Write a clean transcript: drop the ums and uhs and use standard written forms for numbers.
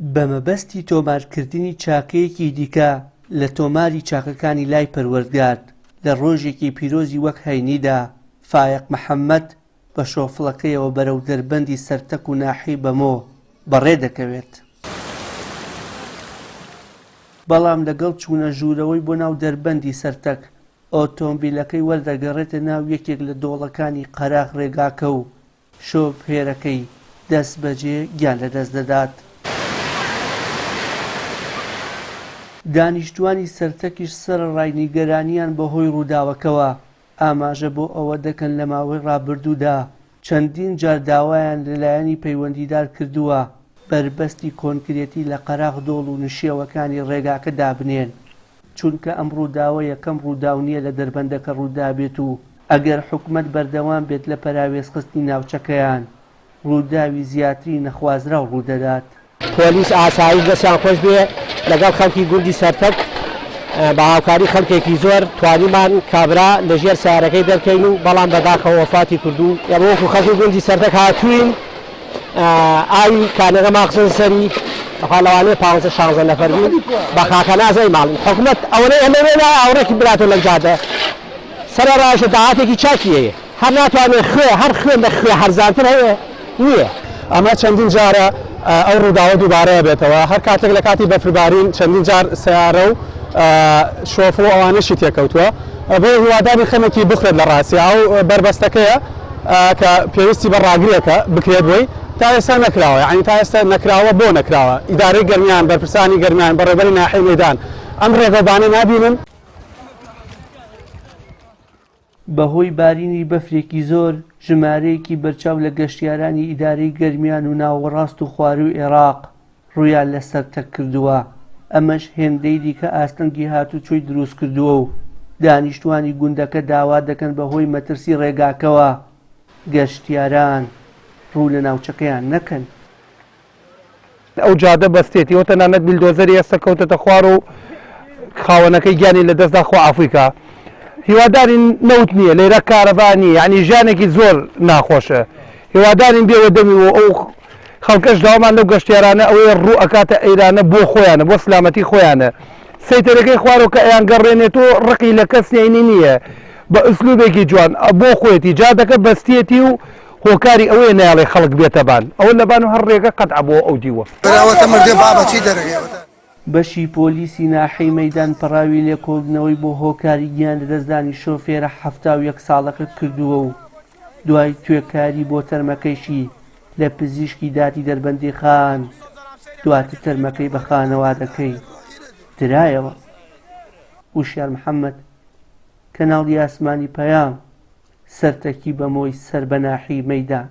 بەمەبەستی تۆمارکردنی چاکەیەکی دیکە لە تۆماری چاکەکانی لای پەروەردگار لە ڕۆژێکی پیرۆزی وەک هەینیدا فایق محەممەد بە شۆفڵەکەیەوە بەرەو دەربەندی سەرتەک و ناحی بەمۆ بەڕێ دەکەوێت. بەڵام لەگەڵ چوونە ژوورەوەی بۆ ناو دەربەندی سەرتەک ئۆتۆمبیلەکەی وەردەگەڕێتە ناو یەکێک لە دۆڵەکانی قەراغ ڕێگاکە و شۆفێرەکەی دەست بەجێ گیان لەدەست دەدات. دانیشتوانی سەرتەکیش سەرەڕای نیگەرانیان بەهۆی ڕووداوەکەوە ئاماژە بۆ ئەوە دەکەن لە ماوەی ڕابردوودا چەندین جار داوایان لەلایەنی پەیوەندیدار کردووە بربەستی کۆنکرێتی لە قەراغ دۆڵ و نشێوەکانی ڕێگاکە دابنێن، چونکە ئەم ڕووداوە یەکەم ڕووداو نییە لە دەربەندەکە ڕوودابێت و ئەگەر حکومەت بەردەوام بێت لە پەراوێزخستنی ناوچەکەیان ڕووداوی زیاتری نەخوازراو ڕوودەدات. پۆلیس ئاسایی دەستیان خۆش بێ لەگەڵ خەڵکی گوندی سەرتەک بە هاوکاری خەڵکێکی زۆر توانیمان کابرا لەژێر سیارەکەی دەرکەین و بەڵام بەداخەوە وەفاتی کردو. وەکو خەڵکی گوندی سەرتەک هاتووین ئاوی کانەکە ماخزن سەری لەوانەیە 15-16 نەفەر بوون بە خاکەنازەی ماڵن. حکومەت ئەوەی ئەمەوێنە ئاوڕێکی براتۆ لەم جادە سەرەڕایشە داهاتێکی چاکی هەیە، هەر ناتوانێت هەر خوێن لە خوێ هەرزانتر هەیە نییە. ئەمە چەندین جارە ئەو ڕووداوە دووبارەیە بێتەوە، هەر کاتێک لە کاتی بەفربارین چەندین جار سیارە و شۆفر و ئەوانەشی تێکەوتووە بۆ هیواداری خەمێکی بخرێت لە ڕاستی ئەو بربەستەکەیە کە پێویستی بە ڕاگرێکە بکرێت بۆی تا ئێستا نەکراوە، یعنی تا ئێستا نەکراوە بۆ نەکراوە. ئیدارەی گەرمیان بەرپرسانی گەرمیان بەڕێوەبەری ناحیەی مەیدان ئەم ڕێگەبانە نابینن. بەهۆی بارینی بەفرێکی زۆر ژمارەیەکی بەرچاو لە گەشتیارانی ئیدارەی گەرمیان و ناوەڕاست و خواروی عێراق ڕوویان لە سەرتەک کردووە. ئەمەش هێندەی دیکە ئاستەنگی هاتوچۆی دروست کردووە و دانیشتوانی گوندەکە داوا دەکەن بەهۆی مەترسی ڕێگاکەوە گەشتیاران ڕوو لە ناوچەکەیان نەکەن. ئەو جادە بەستێتی تەنانەت بیلدۆزەری ئێستا کەوتەتە خوار و خاوەنەکەی گیانی لە دەستدا خوا ئافریکا. هیوادارین نەوت نییە لێرە کارەبانی، یعنی ژیانێکی زۆر ناخۆشە. هیوادارین بێوە دەمی و ئەو خەڵکەش داوامان لەو گەشتیارانە ئەوەیە ڕوو ئەکاتە ئەیرانە بۆ خۆیانە، بۆ سلامەتی خۆیانە. سەیتەرەکەی خوارەوە کە ئەیان گەڕێنێت و ڕقی لە کەس نینی نییە، بە ئوسلوبێکی جوان بۆ خۆیەتی جادەکە بەستێتی و هۆکاری ئەوەیە نایڵێ خەڵک بێتەبان ئەوە لەبان و هەر ڕێگە قەتع بۆ ئەو دیوە. بەشی پۆلیسی ناحەی مەیدان پەراوی لێکۆڵبنەوەی بۆ هۆکاری گیان لەدەستدانی شۆفێرە 71 ساڵەکە کردووە و دوای توێکاری بۆ تەرمەکەیشی لە پزیشکی داتی دەربەندی خان دواتر تەرمەکەی بە خانەوادەکەی درایەوە. وشیار محەممەد، کەناڵی ئاسمانی پەیام، سەرتەکی بەمۆی سەر بە ناحی مەیدان.